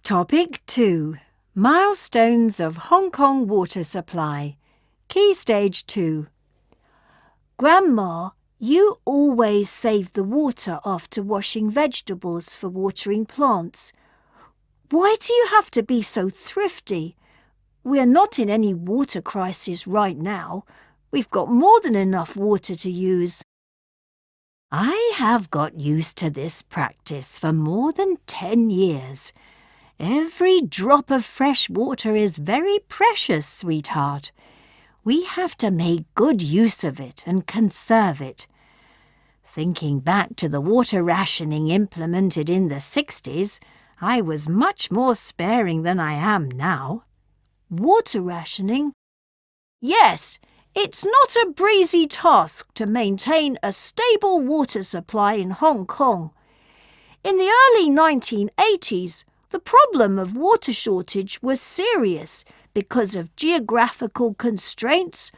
Topic 2. Milestones of Hong Kong Water Supply. Key Stage 2. Grandma, you always save the water after washing vegetables for watering plants. Why do you have to be so thrifty? We're not in any water crisis right now. We've got more than enough water to use. I have got used to this practice for more than 10 years. Every drop of fresh water is very precious, sweetheart. We have to make good use of it and conserve it. Thinking back to the water rationing implemented in the 60s, I was much more sparing than I am now. Water rationing? Yes, it's not a breezy task to maintain a stable water supply in Hong Kong. In the early 1980s, the problem of water shortage was serious because of geographical constraints,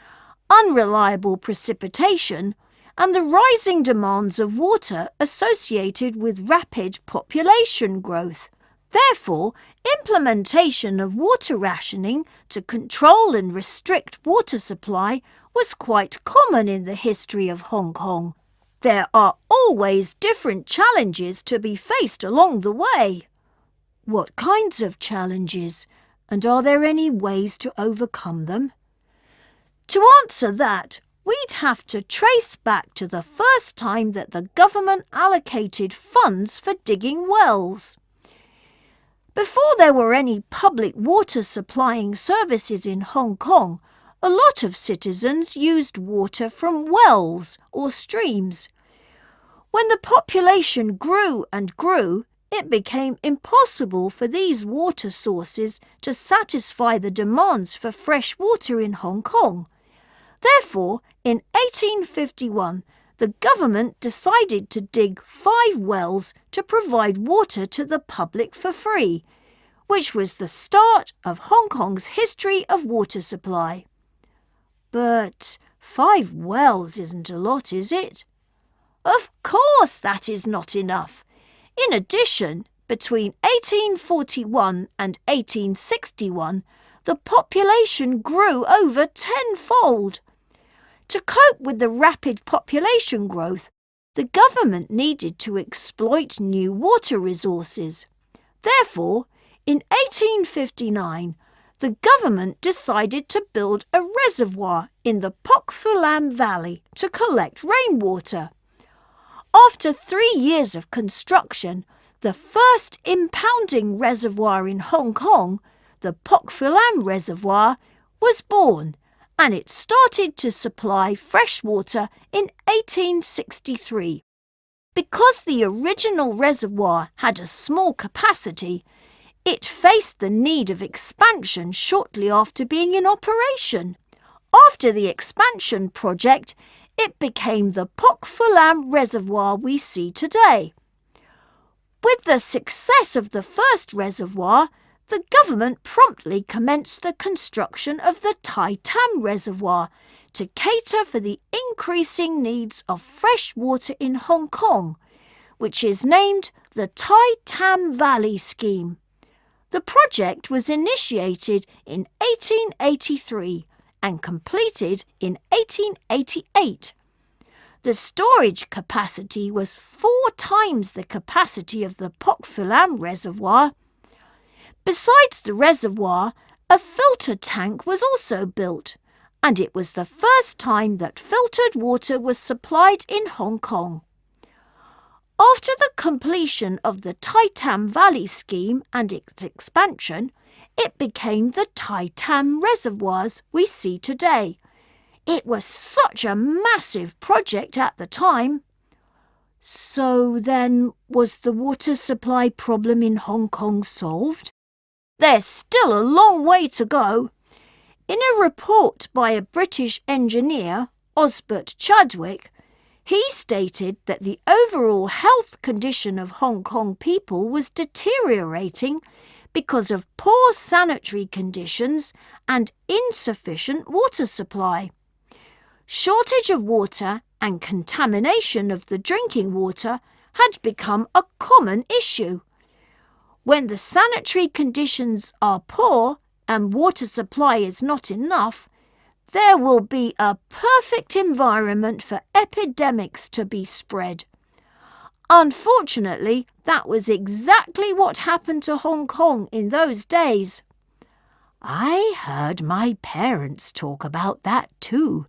unreliable precipitation, and the rising demands of water associated with rapid population growth. Therefore, implementation of water rationing to control and restrict water supply was quite common in the history of Hong Kong. There are always different challenges to be faced along the way. What kinds of challenges, and are there any ways to overcome them? To answer that, we'd have to trace back to the first time that the government allocated funds for digging wells. Before there were any public water supplying services in Hong Kong, a lot of citizens used water from wells or streams. When the population grew and grew, it became impossible for these water sources to satisfy the demands for fresh water in Hong Kong. Therefore, in 1851, the government decided to dig 5 wells to provide water to the public for free, which was the start of Hong Kong's history of water supply. But 5 wells isn't a lot, is it? Of course that is not enough. In addition, between 1841 and 1861, the population grew over tenfold. To cope with the rapid population growth, the government needed to exploit new water resources. Therefore, in 1859, the government decided to build a reservoir in the Pok Fu Lam Valley to collect rainwater. After 3 years of construction, the first impounding reservoir in Hong Kong, the Pok Fu Lam Reservoir, was born, and it started to supply fresh water in 1863. Because the original reservoir had a small capacity, it faced the need of expansion shortly after being in operation. After the expansion project, it became the Pok Fu Lam Reservoir we see today. With the success of the first reservoir, the government promptly commenced the construction of the Tai Tam Reservoir to cater for the increasing needs of fresh water in Hong Kong, which is named the Tai Tam Valley Scheme. The project was initiated in 1883 and completed in 1888. The storage capacity was 4 times the capacity of the Pok Fu Lam Reservoir. Besides the reservoir, a filter tank was also built, and it was the first time that filtered water was supplied in Hong Kong. After the completion of the Tai Tam Valley Scheme and its expansion, it became the Tai Tam Reservoirs we see today. It was such a massive project at the time. So then, was the water supply problem in Hong Kong solved? There's still a long way to go. In a report by a British engineer, Osbert Chadwick, he stated that the overall health condition of Hong Kong people was deteriorating because of poor sanitary conditions and insufficient water supply. Shortage of water and contamination of the drinking water had become a common issue. When the sanitary conditions are poor and water supply is not enough, there will be a perfect environment for epidemics to be spread. Unfortunately, that was exactly what happened to Hong Kong in those days. I heard my parents talk about that too.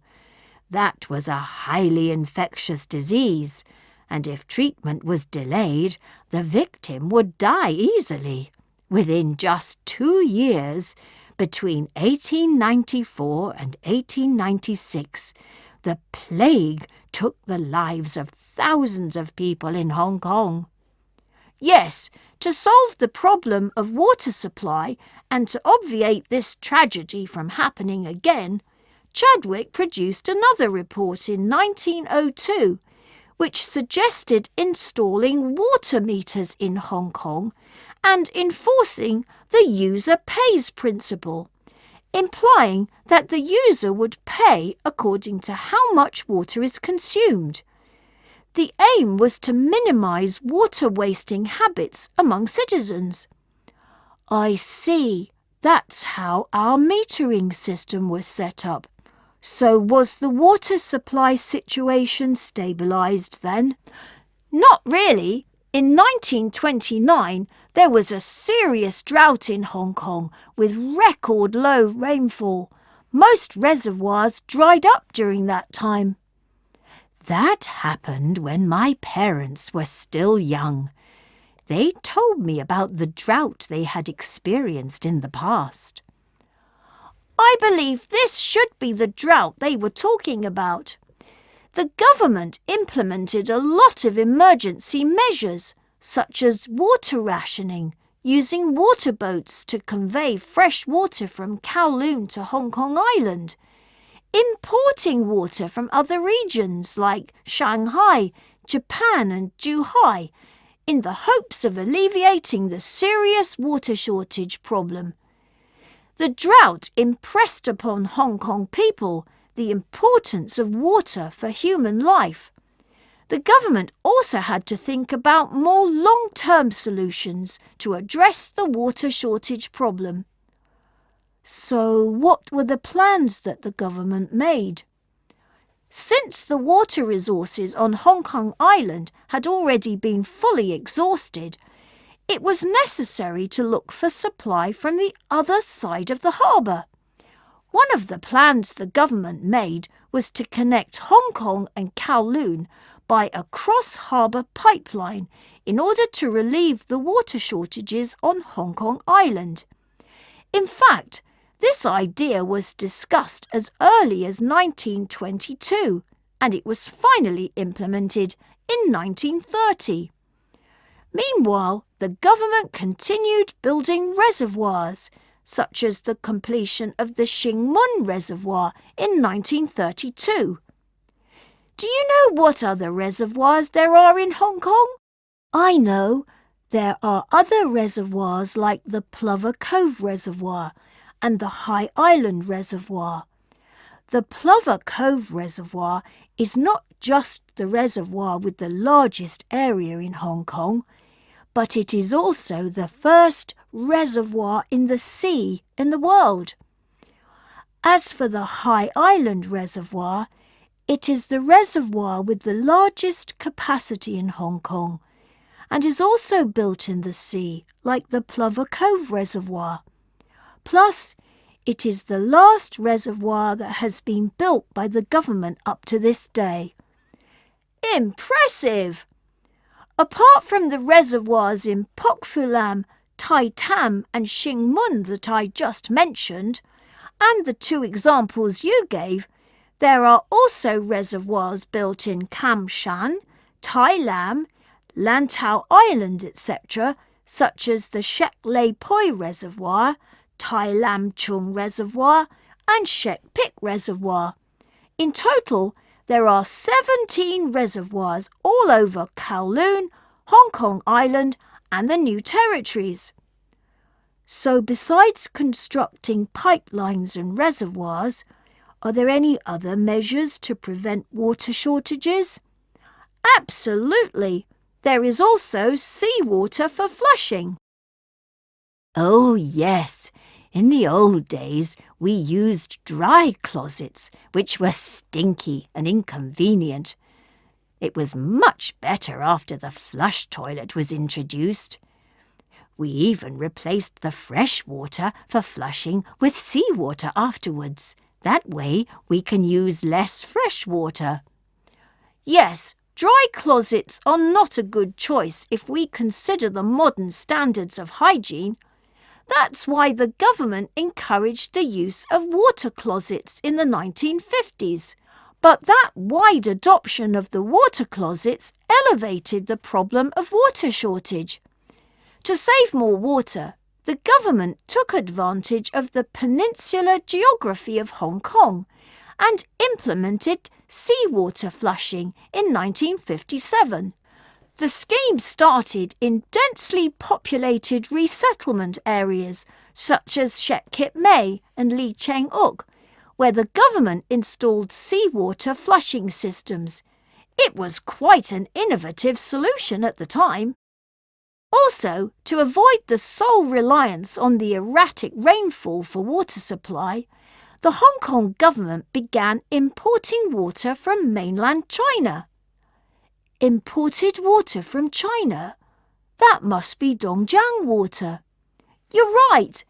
That was a highly infectious disease, and if treatment was delayed, the victim would die easily. Within just 2 years, between 1894 and 1896, the plague took the lives of thousands of people in Hong Kong. Yes, to solve the problem of water supply and to obviate this tragedy from happening again, Chadwick produced another report in 1902, which suggested installing water meters in Hong Kong and enforcing the user pays principle, implying that the user would pay according to how much water is consumed. The aim was to minimise water-wasting habits among citizens. I see, that's how our metering system was set up. So was the water supply situation stabilised then? Not really. In 1929, there was a serious drought in Hong Kong with record low rainfall. Most reservoirs dried up during that time. That happened when my parents were still young. They told me about the drought they had experienced in the past. I believe this should be the drought they were talking about. The government implemented a lot of emergency measures, such as water rationing, using water boats to convey fresh water from Kowloon to Hong Kong Island, importing water from other regions like Shanghai, Japan and Zhuhai, in the hopes of alleviating the serious water shortage problem. The drought impressed upon Hong Kong people the importance of water for human life. The government also had to think about more long-term solutions to address the water shortage problem. So what were the plans that the government made? Since the water resources on Hong Kong Island had already been fully exhausted, it was necessary to look for supply from the other side of the harbour. One of the plans the government made was to connect Hong Kong and Kowloon by a cross-harbour pipeline in order to relieve the water shortages on Hong Kong Island. In fact, this idea was discussed as early as 1922, and it was finally implemented in 1930. Meanwhile, the government continued building reservoirs, such as the completion of the Shingmun Reservoir in 1932. Do you know what other reservoirs there are in Hong Kong? I know. There are other reservoirs like the Plover Cove Reservoir and the High Island Reservoir. The Plover Cove Reservoir is not just the reservoir with the largest area in Hong Kong, but it is also the first reservoir in the sea in the world. As for the High Island Reservoir, it is the reservoir with the largest capacity in Hong Kong and is also built in the sea like the Plover Cove Reservoir. Plus, it is the last reservoir that has been built by the government up to this day. Impressive! Apart from the reservoirs in Pok Fu Lam, Tai Tam and Shingmun that I just mentioned, and the 2 examples you gave, there are also reservoirs built in Kam Shan, Tai Lam, Lantau Island, etc., such as the Shek Lei Poi Reservoir, Tai Lam Chung Reservoir and Shek Pik Reservoir. In total, there are 17 reservoirs all over Kowloon, Hong Kong Island and the New Territories. So besides constructing pipelines and reservoirs, are there any other measures to prevent water shortages? Absolutely! There is also seawater for flushing. Oh, yes. In the old days, we used dry closets, which were stinky and inconvenient. It was much better after the flush toilet was introduced. We even replaced the fresh water for flushing with seawater afterwards. That way we can use less fresh water. Yes, dry closets are not a good choice if we consider the modern standards of hygiene. That's why the government encouraged the use of water closets in the 1950s. But that wide adoption of the water closets elevated the problem of water shortage. To save more water, the government took advantage of the peninsular geography of Hong Kong and implemented seawater flushing in 1957. The scheme started in densely populated resettlement areas such as Shek Kip Mei and Lee Cheng Uk, where the government installed seawater flushing systems. It was quite an innovative solution at the time. Also, to avoid the sole reliance on the erratic rainfall for water supply, the Hong Kong government began importing water from mainland China. Imported water from China? That must be Dongjiang water. You're right.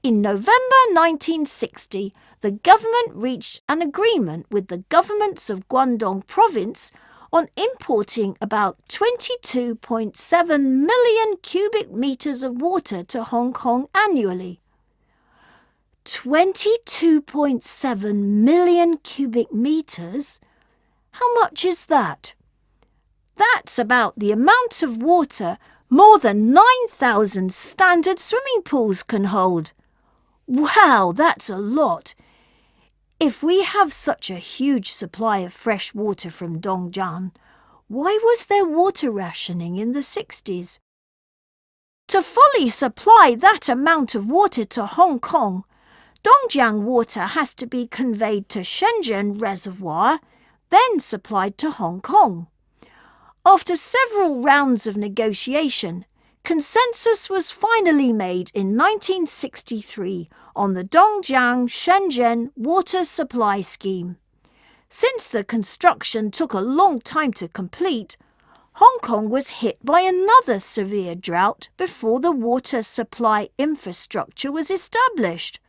In November 1960, the government reached an agreement with the governments of Guangdong Province on importing about 22.7 million cubic metres of water to Hong Kong annually. 22.7 million cubic metres? How much is that? That's about the amount of water more than 9,000 standard swimming pools can hold. Wow, that's a lot. If we have such a huge supply of fresh water from Dongjiang, why was there water rationing in the 60s? To fully supply that amount of water to Hong Kong, Dongjiang water has to be conveyed to Shenzhen Reservoir, then supplied to Hong Kong. After several rounds of negotiation, consensus was finally made in 1963 on the Dongjiang-Shenzhen water supply scheme. Since the construction took a long time to complete, Hong Kong was hit by another severe drought before the water supply infrastructure was established.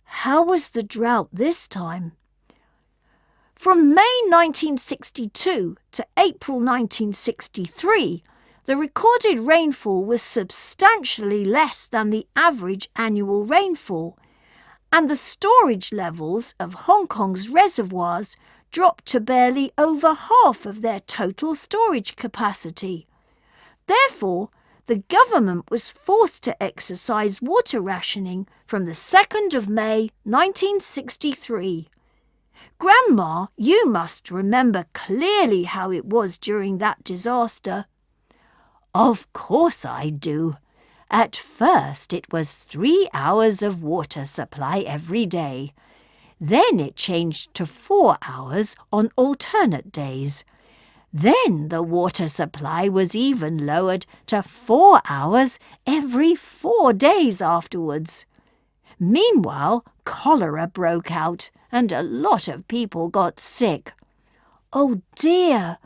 How was the drought this time? From May 1962 to April 1963, the recorded rainfall was substantially less than the average annual rainfall, and the storage levels of Hong Kong's reservoirs dropped to barely over half of their total storage capacity. Therefore, the government was forced to exercise water rationing from the 2nd of May 1963. Grandma, you must remember clearly how it was during that disaster. Of course I do. At first it was 3 hours of water supply every day. Then it changed to 4 hours on alternate days. Then the water supply was even lowered to 4 hours every 4 days afterwards. Meanwhile, cholera broke out and a lot of people got sick. Oh dear!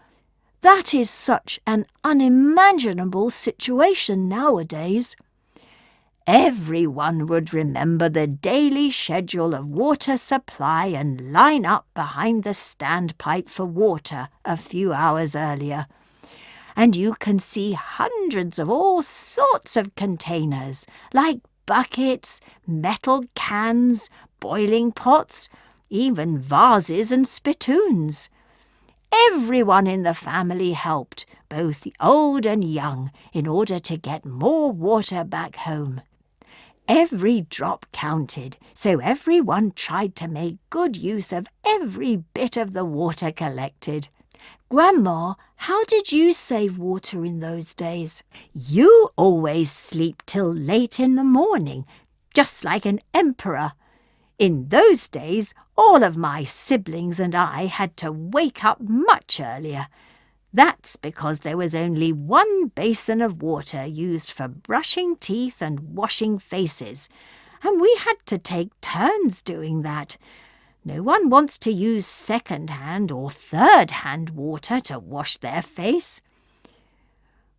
That is such an unimaginable situation nowadays. Everyone would remember the daily schedule of water supply and line up behind the standpipe for water a few hours earlier. And you can see hundreds of all sorts of containers, like buckets, metal cans, boiling pots, even vases and spittoons. Everyone in the family helped, both the old and young, in order to get more water back home. Every drop counted, so everyone tried to make good use of every bit of the water collected. Grandma, how did you save water in those days? You always sleep till late in the morning, just like an emperor. In those days, all of my siblings and I had to wake up much earlier. That's because there was only one basin of water used for brushing teeth and washing faces, and we had to take turns doing that. No one wants to use second-hand or third-hand water to wash their face.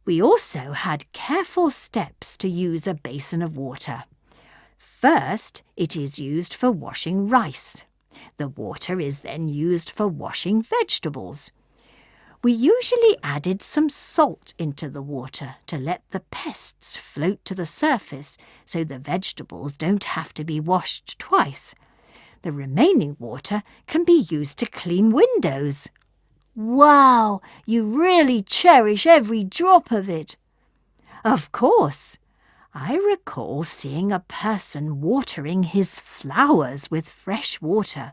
We also had careful steps to use a basin of water. First, it is used for washing rice. The water is then used for washing vegetables. We usually added some salt into the water to let the pests float to the surface so the vegetables don't have to be washed twice. The remaining water can be used to clean windows. Wow, you really cherish every drop of it. Of course. I recall seeing a person watering his flowers with fresh water.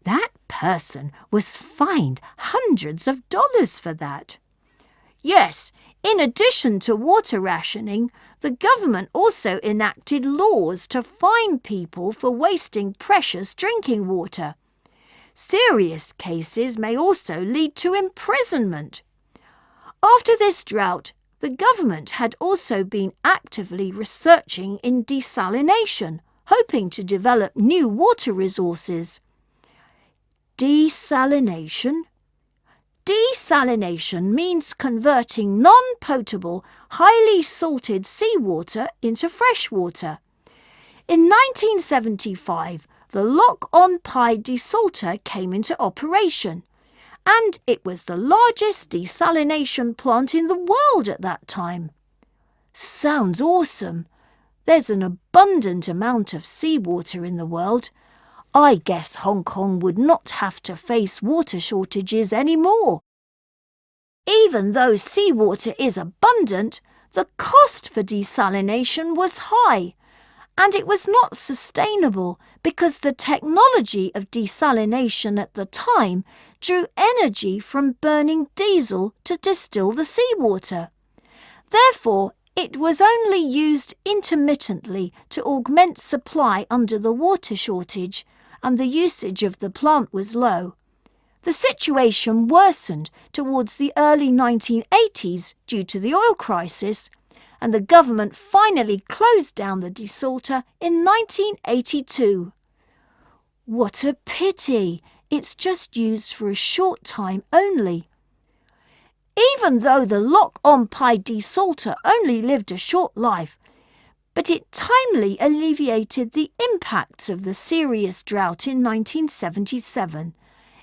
That person was fined hundreds of dollars for that. Yes, in addition to water rationing, the government also enacted laws to fine people for wasting precious drinking water. Serious cases may also lead to imprisonment. After this drought, the government had also been actively researching in desalination, hoping to develop new water resources. Desalination? Desalination means converting non-potable, highly salted seawater into fresh water. In 1975, the lock-on pie desalter came into operation, and it was the largest desalination plant in the world at that time. Sounds awesome. There's an abundant amount of seawater in the world. I guess Hong Kong would not have to face water shortages anymore. Even though seawater is abundant, the cost for desalination was high, and it was not sustainable because the technology of desalination at the time drew energy from burning diesel to distill the seawater. Therefore, it was only used intermittently to augment supply under the water shortage, and the usage of the plant was low. The situation worsened towards the early 1980s due to the oil crisis, and the government finally closed down the desalter in 1982. What a pity! It's just used for a short time only. Even though the lock-on pie desalter only lived a short life, but it timely alleviated the impacts of the serious drought in 1977.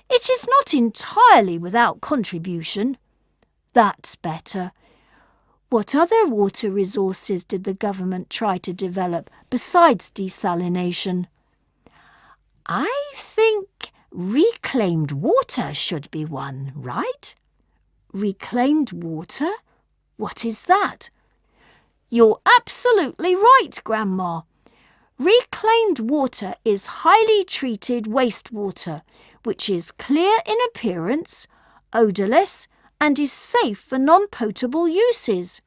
It is not entirely without contribution. That's better. What other water resources did the government try to develop besides desalination? I think reclaimed water should be one, right? Reclaimed water? What is that? You're absolutely right, Grandma. Reclaimed water is highly treated wastewater, which is clear in appearance, odourless, and is safe for non-potable uses.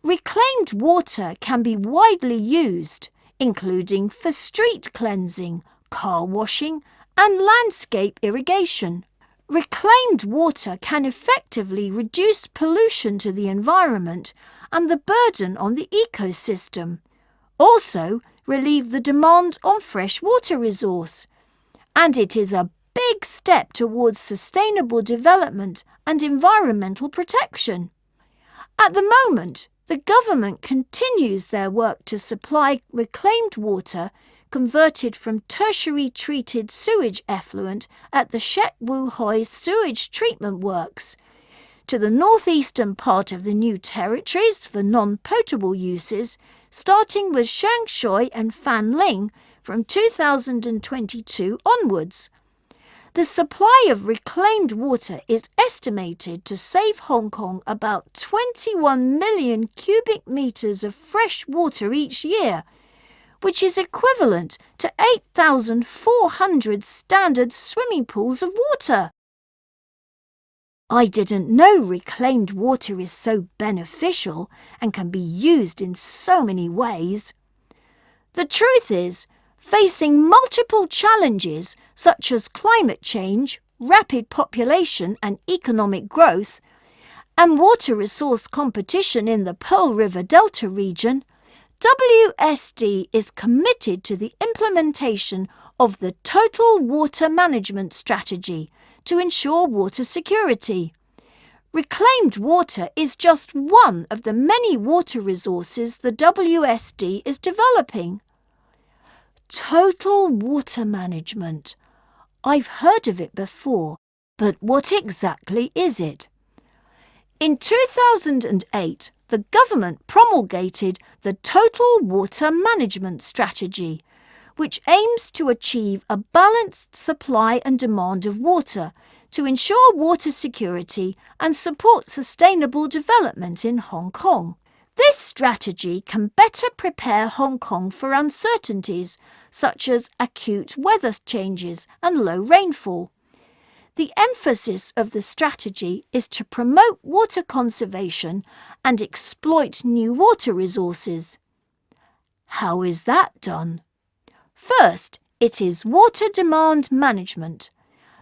Reclaimed water can be widely used, including for street cleansing, car washing, and landscape irrigation. Reclaimed water can effectively reduce pollution to the environment and the burden on the ecosystem, also relieve the demand on fresh water resource, and it is a big step towards sustainable development and environmental protection. At the moment, the government continues their work to supply reclaimed water converted from tertiary treated sewage effluent at the Shet Wu Hoi sewage treatment works to the northeastern part of the new territories for non-potable uses, starting with Shengshui and Fanling from 2022 onwards. The supply of reclaimed water is estimated to save Hong Kong about 21 million cubic metres of fresh water each year, which is equivalent to 8,400 standard swimming pools of water. I didn't know reclaimed water is so beneficial and can be used in so many ways. The truth is, facing multiple challenges such as climate change, rapid population and economic growth, and water resource competition in the Pearl River Delta region, WSD is committed to the implementation of the Total Water Management Strategy to ensure water security. Reclaimed water is just one of the many water resources the WSD is developing. Total water management. I've heard of it before, but what exactly is it? In 2008, the government promulgated the Total Water Management Strategy, which aims to achieve a balanced supply and demand of water to ensure water security and support sustainable development in Hong Kong. This strategy can better prepare Hong Kong for uncertainties such as acute weather changes and low rainfall. The emphasis of the strategy is to promote water conservation and exploit new water resources. How is that done? First, it is water demand management.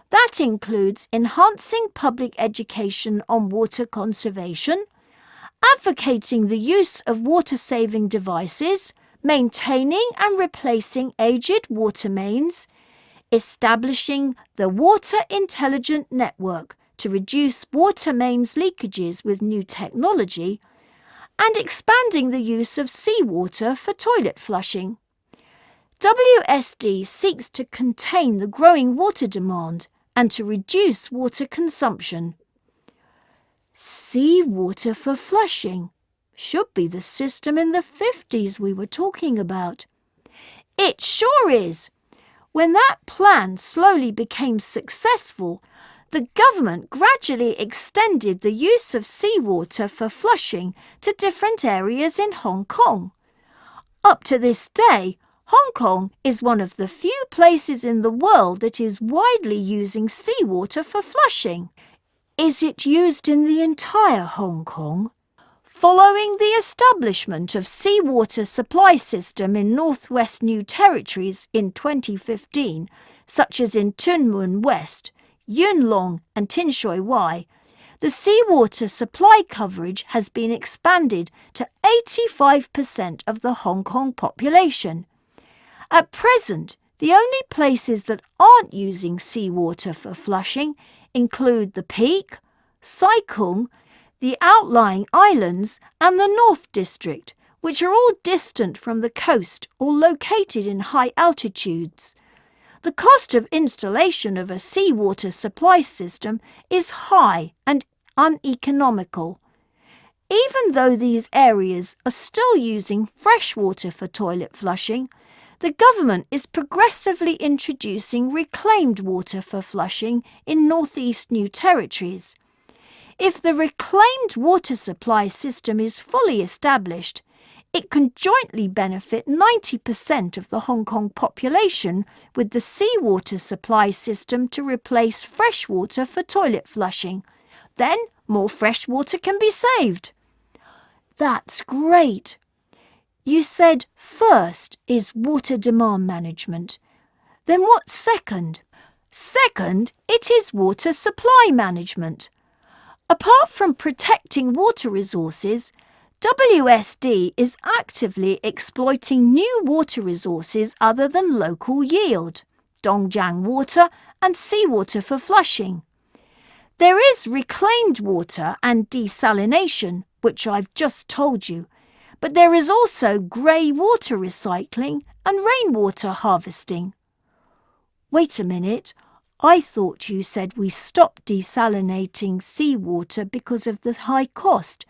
That includes enhancing public education on water conservation, advocating the use of water-saving devices, maintaining and replacing aged water mains, establishing the Water Intelligent Network to reduce water mains leakages with new technology, and expanding the use of seawater for toilet flushing. WSD seeks to contain the growing water demand and to reduce water consumption. Seawater for flushing should be the system in the 50s we were talking about. It sure is. When that plan slowly became successful, the government gradually extended the use of seawater for flushing to different areas in Hong Kong. Up to this day, Hong Kong is one of the few places in the world that is widely using seawater for flushing. Is it used in the entire Hong Kong? Following the establishment of seawater supply system in Northwest New Territories in 2015, such as in Tuen Mun West, Yuen Long and Tin Shui Wai, the seawater supply coverage has been expanded to 85% of the Hong Kong population. At present, the only places that aren't using seawater for flushing include the Peak, Sai Kung, the outlying islands and the North District, which are all distant from the coast or located in high altitudes. The cost of installation of a seawater supply system is high and uneconomical. Even though these areas are still using fresh water for toilet flushing, the government is progressively introducing reclaimed water for flushing in Northeast New Territories. If the reclaimed water supply system is fully established, it can jointly benefit 90% of the Hong Kong population with the seawater supply system to replace fresh water for toilet flushing. Then more fresh water can be saved. That's great. You said first is water demand management. Then what's second? Second, it is water supply management. Apart from protecting water resources, WSD is actively exploiting new water resources other than local yield, Dongjiang water and seawater for flushing. There is reclaimed water and desalination, which I've just told you, but there is also grey water recycling and rainwater harvesting. Wait a minute, I thought you said we stopped desalinating seawater because of the high cost.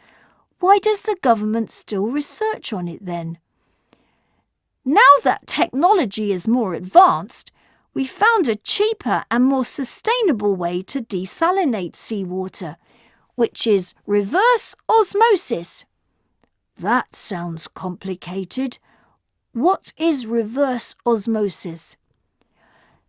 Why does the government still research on it then? Now that technology is more advanced, we found a cheaper and more sustainable way to desalinate seawater, which is reverse osmosis. That sounds complicated. What is reverse osmosis?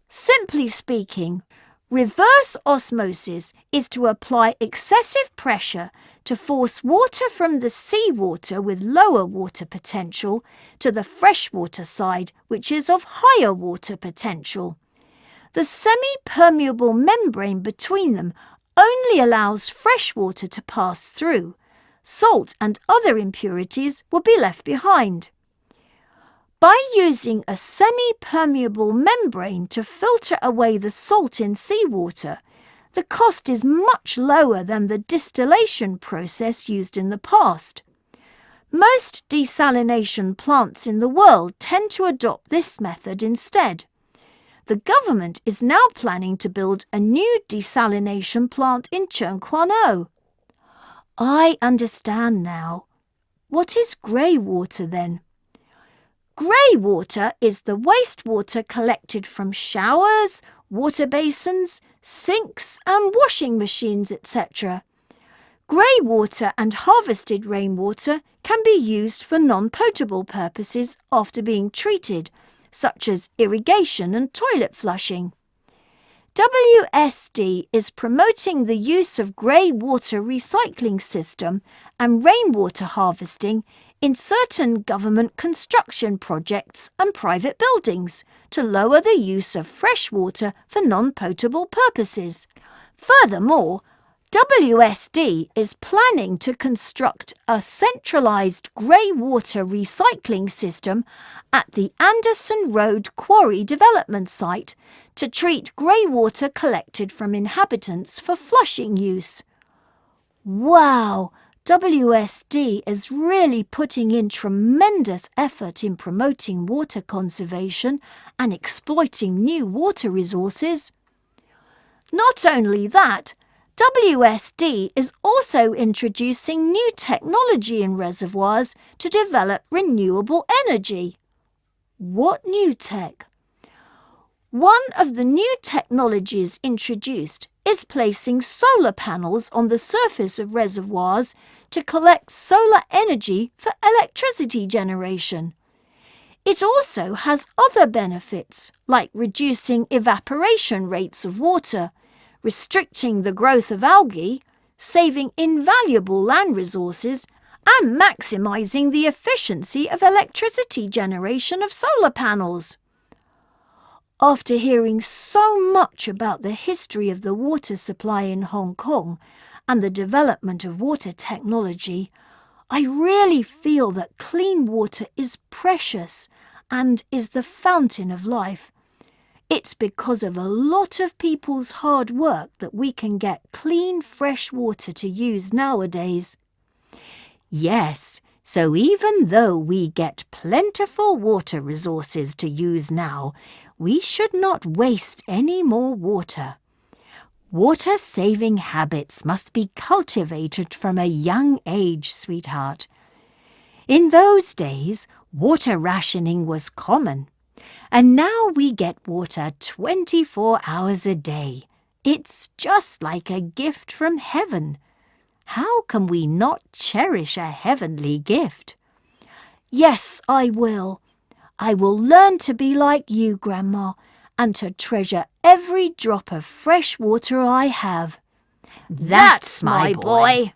Simply speaking, reverse osmosis is to apply excessive pressure to force water from the seawater with lower water potential to the freshwater side, which is of higher water potential. The semi-permeable membrane between them only allows fresh water to pass through. Salt and other impurities will be left behind. By using a semi-permeable membrane to filter away the salt in seawater, the cost is much lower than the distillation process used in the past. Most desalination plants in the world tend to adopt this method instead. The government is now planning to build a new desalination plant in Cheongkwon-o. I understand now. What is grey water then? Grey water is the wastewater collected from showers, water basins, sinks and washing machines, etc. Grey water and harvested rainwater can be used for non-potable purposes after being treated, such as irrigation and toilet flushing. WSD is promoting the use of grey water recycling system and rainwater harvesting in certain government construction projects and private buildings to lower the use of fresh water for non-potable purposes. Furthermore, WSD is planning to construct a centralised grey water recycling system at the Anderson Road Quarry development site to treat grey water collected from inhabitants for flushing use. Wow! WSD is really putting in tremendous effort in promoting water conservation and exploiting new water resources. Not only that, WSD is also introducing new technology in reservoirs to develop renewable energy. What new tech? One of the new technologies introduced is placing solar panels on the surface of reservoirs to collect solar energy for electricity generation. It also has other benefits, like reducing evaporation rates of water, restricting the growth of algae, saving invaluable land resources, and maximising the efficiency of electricity generation of solar panels. After hearing so much about the history of the water supply in Hong Kong and the development of water technology, I really feel that clean water is precious and is the fountain of life. It's because of a lot of people's hard work that we can get clean, fresh water to use nowadays. Yes, so even though we get plentiful water resources to use now, we should not waste any more water. Water-saving habits must be cultivated from a young age, sweetheart. In those days, water rationing was common. And now we get water 24 hours a day. It's just like a gift from heaven. How can we not cherish a heavenly gift? Yes, I will. I will learn to be like you, Grandma, and to treasure every drop of fresh water I have. That's my boy.